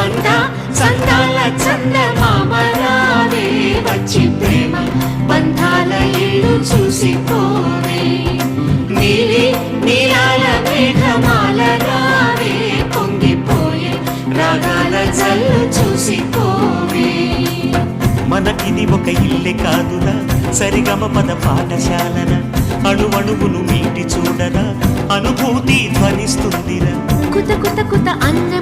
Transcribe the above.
అంతా చందాల చందమామరావే వచ్చి ప్రేమ బంధాల ఇల్లు చూసిపోవే నీలి నీలాల మేఘమాల రావే పొంగిపోయే రాగాల జల్లు చూసిపోవే మనకిది ఒక ఇల్లే కాదురా సరిగమ పద పాఠశాలన అణువణువును మీటి చూడరా అనుభూతి ధ్వనిస్తుందిరా కుత కుత కుత అన్న